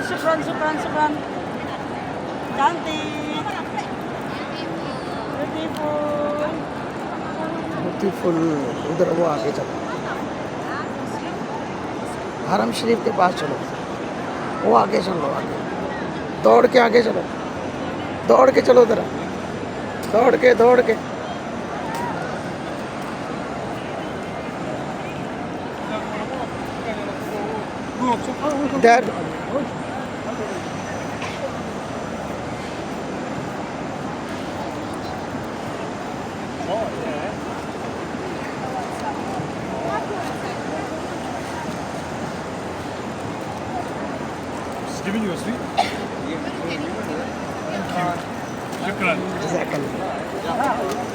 शुक्रान शुक्रान शुक्रान cantik beautiful उधर वो आगे चलो हरम शरीफ के पास चलो वो आगे चलो आगे दौड़ के आगे चलो दौड़ के चलो उधर दौड़ के Dad. Just giving you a sweet. Thank you. Shukran. Exactly.